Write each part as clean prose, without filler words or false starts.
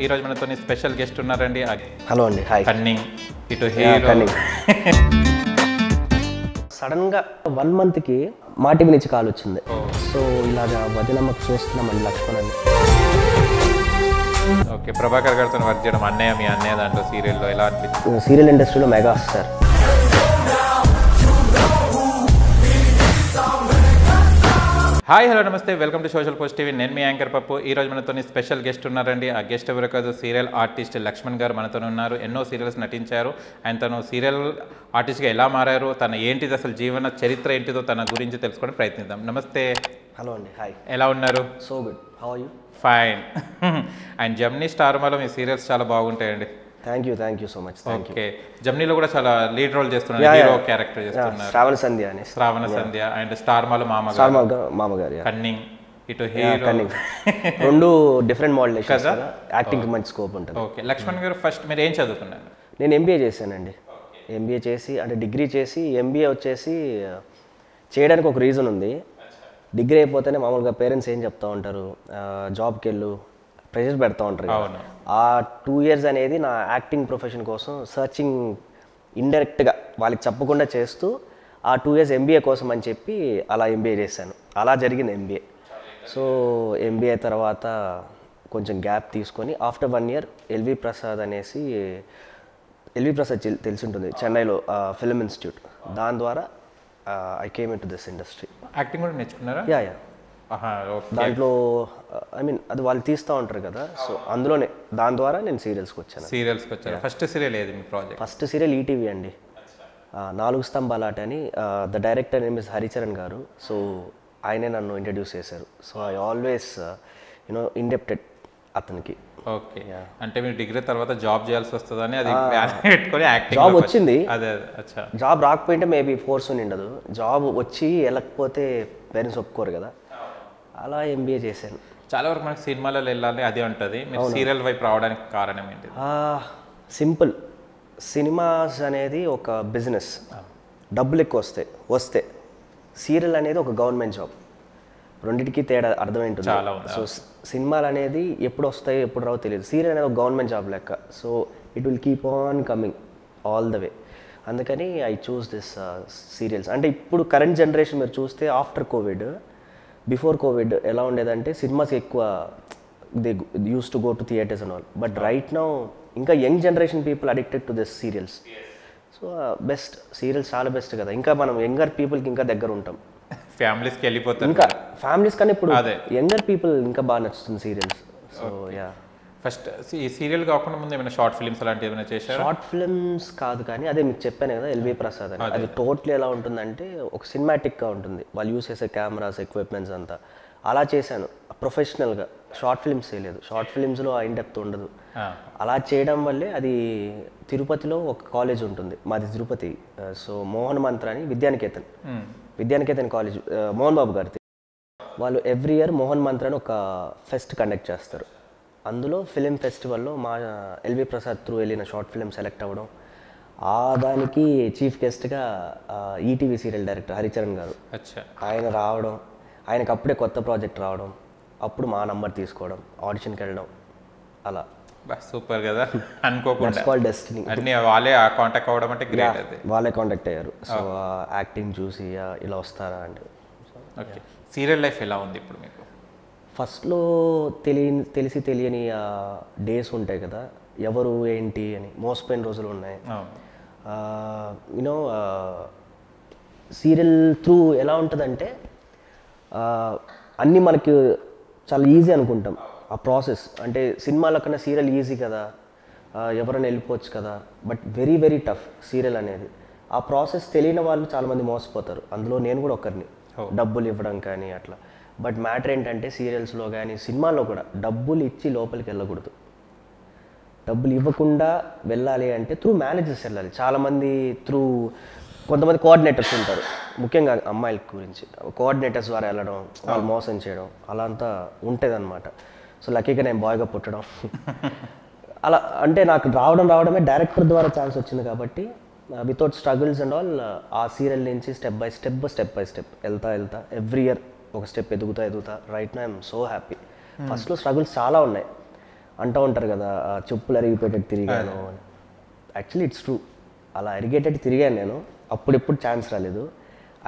ఈ రోజు మనతో స్పెషల్ గెస్ట్ ఉన్నారండి. హలో అండి. హాయ్. కన్నింగ్ ఇటు హీరో. సడన్గా 1 మంత్కి మా టీవీ నుంచి కాల్ వచ్చింది. సో ఇలాగా వదినమ్మకు చూస్తున్నామండి లక్ష్మణ్ అని. ఓకే, ప్రభాకర్ గారితో వర్క్ చేయడం అన్నయ్య, మీ అన్నయ్య దాంట్లో సీరియల్లో ఎలా అనిపించింది? సీరియల్ ఇండస్ట్రీలో మెగా స్టార్. హాయ్, హలో, నమస్తే, welcome to social post TV. నేను మీ యాంకర్ పప్పు. ఈ రోజు మనతో స్పెషల్ గెస్ట్ ఉన్నారండి. ఆ గెస్ట్ ఎవరు కాదు, సీరియల్ ఆర్టిస్ట్ లక్ష్మణ్ గారు మనతో ఉన్నారు. ఎన్నో సీరియల్స్ నటించారు. ఆయన తను సీరియల్ ఆర్టిస్ట్గా ఎలా మారారు, తన ఏంటిది అసలు జీవన చరిత్ర ఏంటిదో తన గురించి తెలుసుకోవడానికి ప్రయత్నిద్దాం. నమస్తే. హలో అండి. హాయ్. ఎలా ఉన్నారు? So good. How are you? Fine. ఆయన జమ్నీ స్టార్మాలో మీ సీరియల్స్ చాలా బాగుంటాయండి. Thank you so much. Okay, జమ్నీలో కూడా చాలా లీడ్ రోల్ చేస్తున్నారు, హీరో క్యారెక్టర్ చేస్తున్నారు. శ్రావణ సంధ్య అని. శ్రావణ సంధ్య అండ్ స్టార్మాలో మామగారు. కన్నింగ్ ఇటు హీరో. రెండు డిఫరెంట్ మోడలేషన్స్ కదా, యాక్టింగ్ మంచి స్కోప్ ఉంటుంది. ఓకే, లక్ష్మణ్ గారు ఫస్ట్ మీరు ఏం చదువుకున్నారు? నేను ఎంబీఏ చేశానండి. ఎంబీఏ చేసి అంటే డిగ్రీ చేసి ఎంబీఏ వచ్చేసి చేయడానికి ఒక రీజన్ ఉంది. డిగ్రీ అయిపోతేనే మామూలుగా పేరెంట్స్ ఏం చెప్తా ఉంటారు, జాబ్కి వెళ్ళు, ప్రెషర్ పెడతా ఉంటారు. ఆ 2 years అనేది నా యాక్టింగ్ ప్రొఫెషన్ కోసం సర్చింగ్, ఇండైరెక్ట్గా వాళ్ళకి చెప్పకుండా చేస్తూ ఆ 2 years ఎంబీఏ కోసం అని చెప్పి అలా ఎంబీఏ చేశాను. అలా జరిగింది ఎంబీఏ. సో ఎంబీఏ తర్వాత కొంచెం గ్యాప్ తీసుకొని ఆఫ్టర్ 1 year ఎల్వి ప్రసాద్ అనేసి, ఎల్వి ప్రసాద్ తెలిసి ఉంటుంది, చెన్నైలో ఫిల్మ్ ఇన్స్టిట్యూట్. దాని ద్వారా I came in to this industry. Acting కూడా నేర్చుకున్నారా? యా. దాంట్లో ఐ మీన్ అది వాళ్ళు తీస్తూ ఉంటారు కదా, సో అందులోనే దాని ద్వారా నేను సీరియల్స్కి వచ్చాను. ఫస్ట్ సీరియల్ ఏది మీ ప్రాజెక్ట్? ఫస్ట్ సీరియల్ ఈటీవీ అండి, 4 స్తంభాలాట అని. The director name is Haricharan గారు. సో ఆయనే నన్ను ఇంట్రడ్యూస్ చేశారు. సో ఐ ఆల్వేస్ ఇండెప్టెడ్ అతనికి. ఓకే, అంటే మీరు డిగ్రీ తర్వాత జాబ్ చేయాల్సి వస్తుందని అది పెట్టుకొని యాక్టింగ్. జాబ్ వచ్చింది. అదే, అచ్చా. జాబ్ రాకపోయింటే మేబీ ఫోర్స్ ఉండదు. జాబ్ వచ్చి వెళ్ళకపోతే పేరెంట్స్ ఒప్పుకోరు కదా, అలా ఎంబీఏ చేశాను. చాలా వరకు మనకు సినిమాలలో వెళ్ళాలి అదే ఉంటుంది. మీరు సీరియల్ వైపు రావడానికి కారణం ఏంటి? సింపుల్. సినిమాస్ అనేది ఒక బిజినెస్, డబ్బులు ఎక్కువ వస్తే సీరియల్ అనేది ఒక గవర్నమెంట్ జాబ్. రెండింటికి తేడా అర్థమైంటుంది. సో సినిమాలు అనేది ఎప్పుడు వస్తాయో ఎప్పుడు రావో తెలియదు. సీరియల్ అనేది ఒక గవర్నమెంట్ జాబ్ లెక్క. So it will keep on coming all the way. అందుకని ఐ చూస్ దిస్ సీరియల్స్. అంటే ఇప్పుడు కరెంట్ జనరేషన్ మీరు చూస్తే ఆఫ్టర్ కోవిడ్, బిఫోర్ కోవిడ్ ఎలా ఉండేదంటే సినిమాస్ ఎక్కువ they use to go to theatres and all. But right now ఇంకా young generation people addicted to this serials. So best serials, చాలా best కదా. ఇంకా మనం యంగర్ పీపుల్కి ఇంకా దగ్గర ఉంటాం. ఫ్యామిలీస్కి వెళ్ళిపోతాం. ఇంకా ఫ్యామిలీస్ కానీ ఇప్పుడు యంగర్ పీపుల్ ఇంకా బాగా నచ్చుతుంది సీరియల్స్. So yeah. ఫస్ట్ ఈ సీరియల్ కాకుండా ముందు ఏమైనా షార్ట్ ఫిల్మ్స్ అలాంటివి ఏమైనా చేశారు? షార్ట్ ఫిల్మ్స్ కాదు కానీ అదే మీకు చెప్పాను కదా, ఎల్వి ప్రసాద్ అని. అది టోటల్ ఎలా ఉంటుందంటే ఒక సినిమాటిక్గా ఉంటుంది. వాళ్ళు యూస్ చేసే కెమెరాస్, ఎక్విప్మెంట్స్ అంతా అలా చేశాను. ప్రొఫెషనల్గా షార్ట్ ఫిల్మ్స్ చేయలేదు. షార్ట్ ఫిల్మ్స్లో ఆ ఇన్డెప్త్ ఉండదు. అలా చేయడం వల్లే అది తిరుపతిలో ఒక కాలేజ్ ఉంటుంది, మాది తిరుపతి. సో మోహన్ మంత్ర అని విద్యానికేతన్ కాలేజ్, మోహన్ బాబు గారి. వాళ్ళు ఎవ్రీ ఇయర్ మోహన్ మంత్ర అని ఒక ఫెస్ట్ కండక్ట్ చేస్తారు. అందులో ఫిలిం ఫెస్టివల్లో మా ఎల్వి ప్రసాద్ త్రూ వెళ్ళిన షార్ట్ ఫిలిం సెలెక్ట్ అవ్వడం, దానికి చీఫ్ గెస్ట్గా ఈటీవీ సీరియల్ డైరెక్టర్ హరిచరణ్ గారు ఆయన రావడం, ఆయనకు అప్పుడే కొత్త ప్రాజెక్ట్ రావడం, అప్పుడు మా నంబర్ తీసుకోవడం, ఆడిషన్కి వెళ్ళడం, అలా. సూపర్ కదా, అనుకోకుండా డెస్టినీ. అన్ని వాళ్ళే కాంటాక్ట్ అవ్వడం అంటే గ్రేట్. అది వాళ్ళే కాంటాక్ట్ అయ్యారు. సో యాక్టింగ్ చూసి ఇలా వస్తారా అంటే. ఓకే, సీరియల్ లైఫ్ ఎలా ఉంది ఇప్పుడు మీకు? ఫస్ట్లో తెలిసి తెలియని డేస్ ఉంటాయి కదా, ఎవరు ఏంటి అని మోసపోయిన రోజులు ఉన్నాయి. యూనో సీరియల్ త్రూ ఎలా ఉంటుందంటే అన్నీ మనకి చాలా ఈజీ అనుకుంటాం ఆ ప్రాసెస్. అంటే సినిమాల కన్నా సీరియల్ ఈజీ కదా, ఎవరైనా వెళ్ళిపోవచ్చు కదా. But very very tough serial అనేది. ఆ ప్రాసెస్ తెలియని వాళ్ళు చాలామంది మోసపోతారు. అందులో నేను కూడా ఒకరిని. డబ్బులు ఇవ్వడం కానీ అట్లా. బట్ మ్యాటర్ ఏంటంటే సీరియల్స్లో కానీ సినిమాల్లో కూడా డబ్బులు ఇచ్చి లోపలికి వెళ్ళకూడదు. డబ్బులు ఇవ్వకుండా వెళ్ళాలి అంటే త్రూ మేనేజర్స్ వెళ్ళాలి. చాలామంది కొంతమంది కోఆర్డినేటర్స్ ఉంటారు, ముఖ్యంగా అమ్మాయిల గురించి. కోఆర్డినేటర్స్ ద్వారా వెళ్ళడం, వాళ్ళు మోసం చేయడం, అలా అంతా ఉంటుంది అనమాట. సో లక్కీగా నేను బాయ్గా పుట్టడం అలా. అంటే నాకు రావడమే డైరెక్టర్ ద్వారా ఛాన్స్ వచ్చింది కాబట్టి వితౌట్ స్ట్రగుల్స్ అండ్ ఆల్ ఆ సీరియల్ నుంచి స్టెప్ బై స్టెప్ వెళ్తా ఎవ్రీ ఇయర్ ఒక స్టెప్ ఎదుగుతా. Right now I'm so happy. ఫస్ట్లో స్ట్రగుల్స్ చాలా ఉన్నాయి. అంటూ ఉంటారు కదా చెప్పులు అరిగిపోయేటట్టు తిరిగాను అని. యాక్చువల్లీ ఇట్స్ ట్రూ, అలా అరిగేటట్టు తిరిగాను నేను. అప్పుడెప్పుడు ఛాన్స్ రాలేదు,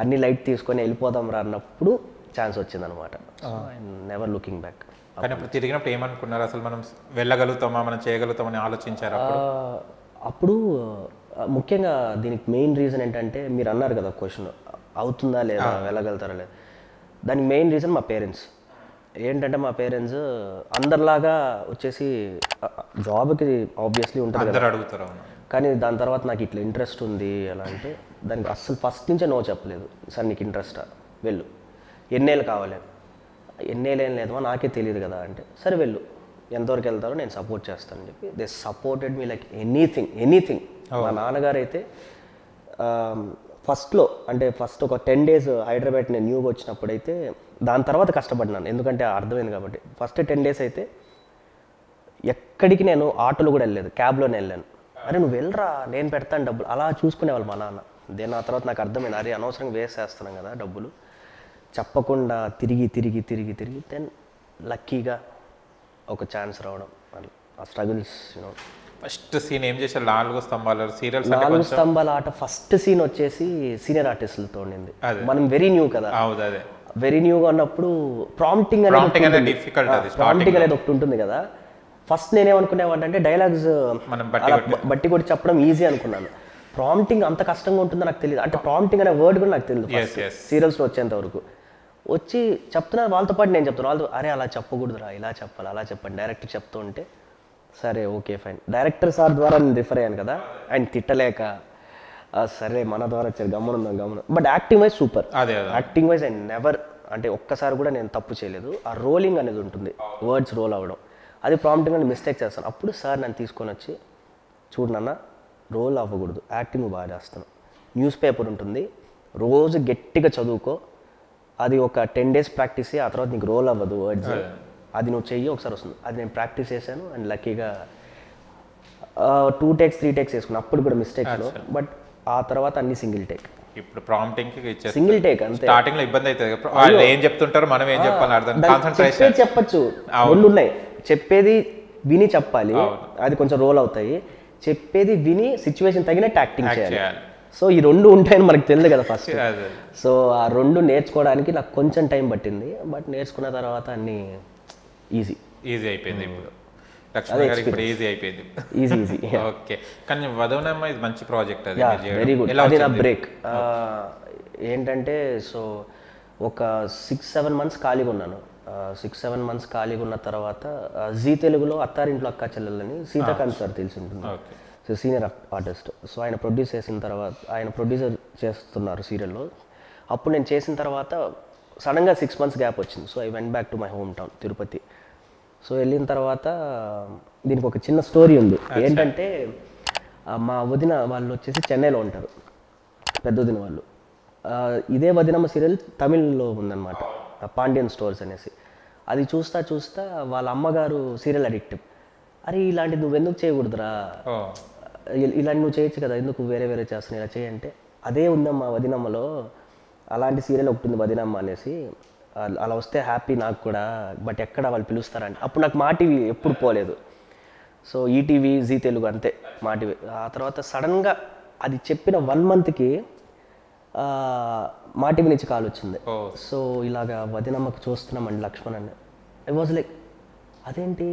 అన్ని లైట్ తీసుకొని వెళ్ళిపోదాం రా అన్నప్పుడు ఛాన్స్ వచ్చిందనమాట. Never looking back. కానీ అప్పుడు తిరిగినప్పుడు ఏమనుకున్నారు, అసలు మనం వెళ్ళగలుగుతామా, మనం చేయగలుగుతామని ఆలోచించారు అప్పుడు ముఖ్యంగా దీనికి మెయిన్ రీజన్ ఏంటంటే, మీరు అన్నారు కదా క్వశ్చన్ అవుతుందా లేదా, వెళ్ళగలుగుతారా లేదా, దానికి మెయిన్ రీజన్ మా పేరెంట్స్. ఏంటంటే మా పేరెంట్స్ అందరిలాగా వచ్చేసి జాబ్కి ఆబ్వియస్లీ ఉంటుంది కదా, అడుగుతారు. కానీ దాని తర్వాత నాకు ఇట్లా ఇంట్రెస్ట్ ఉంది ఎలా అంటే, దానికి అస్సలు ఫస్ట్ నుంచే నో చెప్పలేదు. సార్ నీకు ఇంట్రెస్టా, వెళ్ళు, ఎన్నేళ్ళు కావాలి, ఎన్నేళ్ళు ఏం లేదమ్మా నాకే తెలియదు కదా అంటే, సరే వెళ్ళు, ఎంతవరకు వెళ్తారో నేను సపోర్ట్ చేస్తాను అని చెప్పి they supported me like anything. మా నాన్నగారు అయితే ఫస్ట్లో అంటే ఫస్ట్ ఒక 10 days హైదరాబాద్ నేను న్యూగా వచ్చినప్పుడైతే, దాని తర్వాత కష్టపడినాను ఎందుకంటే అర్థమైంది కాబట్టి. ఫస్ట్ 10 days అయితే ఎక్కడికి నేను ఆటోలో కూడా వెళ్ళలేదు, క్యాబ్లోనే వెళ్ళాను. అరే నువ్వు వెళ్ళరా, నేను పెడతాను డబ్బులు, అలా చూసుకునేవాళ్ళు మా నాన్న. దేని ఆ తర్వాత నాకు అర్థమైంది, అరే అనవసరంగా వేస్ట్ చేస్తున్నాం కదా డబ్బులు, చెప్పకుండా తిరిగి దెన్ లక్కీగా ఒక ఛాన్స్ రావడం. ఆ స్ట్రగుల్స్ యూనో. ఫస్ట్ సీన్ ఏం చేశారు, 4 స్తంభాలు సీరియల్స్? 4 స్తంభాల ఆట ఫస్ట్ సీన్ వచ్చేసి సీనియర్ ఆర్టిస్టులతో ఉండింది. మనం వెరీ న్యూ కదా, వెరీ న్యూగా ఉన్నప్పుడు ప్రాంప్టింగ్ అనేది ఒకటి ఉంటుంది కదా. ఫస్ట్ నేనేమనుకునేవాడంటే డైలాగ్స్ బట్టి కూడా చెప్పడం ఈజీ అనుకున్నాను. ప్రాంప్టింగ్ అంత కష్టంగా ఉంటుందో నాకు తెలియదు, అంటే ప్రాంప్టింగ్ అనే వర్డ్ కూడా నాకు తెలియదు సీరియల్స్లో వచ్చేంత వరకు. వచ్చి చెప్తున్నారు వాళ్ళతో పాటు నేను చెప్తున్నాను, వాళ్ళతో అరే అలా చెప్పకూడదురా, ఇలా చెప్పాలి, అలా చెప్పండి డైరెక్టర్ చెప్తూ ఉంటే, సరే ఓకే ఫైన్. డైరెక్టర్ సార్ ద్వారా నేను రిఫర్ అయ్యాను కదా, ఆయన తిట్టలేక సరే మన ద్వారా వచ్చారు గమనం. But acting wise super, acting wise and never అంటే ఒక్కసారి కూడా నేను తప్పు చేయలేదు. ఆ రోలింగ్ అనేది ఉంటుంది, వర్డ్స్ రోల్ అవ్వడం, అది ప్రాంప్టింగ్ అని మిస్టేక్ చేస్తాను. అప్పుడు సార్ నన్ను తీసుకొని వచ్చి, చూడు నాన్న రోల్ అవ్వకూడదు, యాక్టింగ్ బాగా చేస్తాను, న్యూస్ పేపర్ ఉంటుంది రోజు గట్టిగా చదువుకో, అది ఒక 10 days ప్రాక్టీస్ ఆ తర్వాత నీకు రోల్ అవ్వదు వర్డ్స్, అది నువ్వు చెయ్యి ఒకసారి వస్తుంది. అది నేను ప్రాక్టీస్ చేశాను అండ్ లక్కీగా 2 takes 3 takes వేసుకున్నాను, అప్పుడు కూడా మిస్టేక్స్లో. బట్ ఆ తర్వాత అన్ని సింగిల్ టేక్. ఇప్పుడు ప్రాంప్టింగ్ సింగిల్ టేక్ అంతే. స్టార్టింగ్ లో ఇబ్బంది అవుతుంది, వాళ్ళు ఏం చెప్తుంటారు మనం ఏం చెప్పాలి అర్థం, కాన్సంట్రేషన్ చెప్పచ్చు, రెండు ఉన్నాయి, చెప్పేది విని చెప్పాలి, అది కొంచెం రోల్ అవుతాయి, చెప్పేది విని సిచ్యువేషన్ తగినట్టు యాక్టింగ్ చేయాలి. సో ఈ 2 ఉంటాయని మనకు తెలియదు కదా ఫస్ట్. సో ఆ 2 నేర్చుకోవడానికి నాకు కొంచెం టైం పట్టింది, బట్ నేర్చుకున్న తర్వాత అన్ని ఈజీ అయిపోయింది. ఇప్పుడు లక్ష్మణ్ గారికి ఇప్పుడు ఈజీ అయిపోయింది. Easy okay. కానీ వదవనమ్మ ఇది మంచి ప్రాజెక్ట్, అది వెరీ గుడ్. అది నా బ్రేక్ ఏంటంటే, సో ఒక 6-7 months ఖాళీగా ఉన్నాను. 6-7 months ఖాళీగా ఉన్న తర్వాత జీ తెలుగులో అత్తారింట్లో అక్కా చెల్లెలని సీతాకాంత్ సార్ తెలిసి ఉంటుంది, సో సీనియర్ ఆర్టిస్ట్. సో ఆయన ప్రొడ్యూస్ చేసిన తర్వాత, ఆయన ప్రొడ్యూసర్ చేస్తున్నారు సీరియల్లో. అప్పుడు నేను చేసిన తర్వాత సడన్గా 6 months గ్యాప్ వచ్చింది. So I went back to my home town Tirupati. So వెళ్ళిన తర్వాత దీనికి ఒక చిన్న స్టోరీ ఉంది. ఏంటంటే మా వదిన వాళ్ళు వచ్చేసి చెన్నైలో ఉంటారు, పెద్ద వదిన వాళ్ళు. ఇదే వదినమ్మ సీరియల్ తమిళ్లో ఉందన్నమాట, పాండ్యన్ స్టోర్స్ అనేసి. అది చూస్తా వాళ్ళ అమ్మగారు సీరియల్ అడిక్ట్. అరే ఇలాంటిది నువ్వు ఎందుకు చేయకూడదురా, ఇలాంటి నువ్వు చేయొచ్చు కదా, ఎందుకు వేరే చేస్తున్నావు, ఇలా చేయంటే, అదే ఉందమ్మా వదినమ్మలో, అలాంటి సీరియల్ ఒకటి ఉంది వదినమ్మ అనేసి, అలా వస్తే హ్యాపీ నాకు కూడా, బట్ ఎక్కడ వాళ్ళు పిలుస్తారంటే. అప్పుడు నాకు మా టీవీ ఎప్పుడు పోలేదు, సో ఈటీవీ జీ తెలుగు అంతే మా టీవీ. ఆ తర్వాత సడన్గా అది చెప్పిన 1 monthకి మా టీవీ నుంచి కాల్ వచ్చింది. సో ఇలాగా వదినమ్మకు చూస్తున్నామండి లక్ష్మణ్ అని. ఐ వాజ్ లైక్ అదేంటి,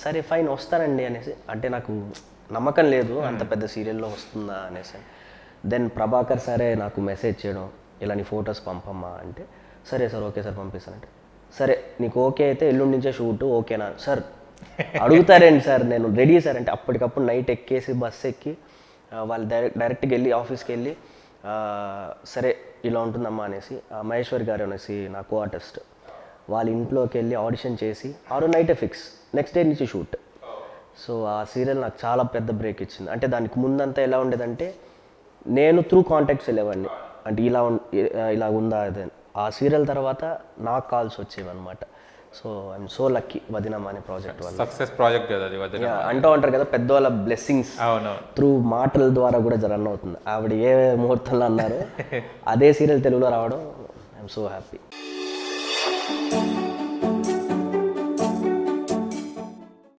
సరే ఫైన్ వస్తానండి అనేసి. అంటే నాకు నమ్మకం లేదు అంత పెద్ద సీరియల్లో వస్తుందా అనేసి. దెన్ ప్రభాకర్ సరే నాకు మెసేజ్ చేయడం, ఇలా నీ ఫొటోస్ పంపమ్మా అంటే, సరే సార్ ఓకే సార్ పంపిస్తానంటే, సరే నీకు ఓకే అయితే ఎల్లుండి నుంచే షూట్ ఓకేనా సార్, అడుగుతారేంటి సార్ నేను రెడీ సార్ అంటే, అప్పటికప్పుడు నైట్ ఎక్కేసి బస్సు ఎక్కి వాళ్ళు డైరెక్ట్గా వెళ్ళి ఆఫీస్కి వెళ్ళి, సరే ఇలా ఉంటుందమ్మా అనేసి, మహేశ్వరి గారు అనేసి నా కో ఆర్టిస్ట్, వాళ్ళ ఇంట్లోకి వెళ్ళి ఆడిషన్ చేసి ఆ రోజు నైటే ఫిక్స్, నెక్స్ట్ డే నుంచి షూట్. సో ఆ సీరియల్ నాకు చాలా పెద్ద బ్రేక్ ఇచ్చింది. అంటే దానికి ముందంతా ఎలా ఉండేదంటే, నేను త్రూ కాంటాక్ట్స్ వెళ్ళేవాడిని, అంటే ఇలా ఉందా అదే. ఆ సీరియల్ తర్వాత నాకు కాల్స్ వచ్చేవి అనమాట. సో ఐఎమ్ సో లక్కీ వదినమ్మ అనే ప్రాజెక్ట్ వల్ల. సక్సెస్ ప్రాజెక్ట్ కదా అది, అంటూ ఉంటారు కదా పెద్దవాళ్ళ బ్లెస్సింగ్స్ త్రూ మాటల ద్వారా కూడా రన్ అవుతుంది. ఆవిడ ఏ ముహూర్తంలో అన్నారు అదే సీరియల్ తెలుగులో రావడం, ఐఎమ్ సో హ్యాపీ.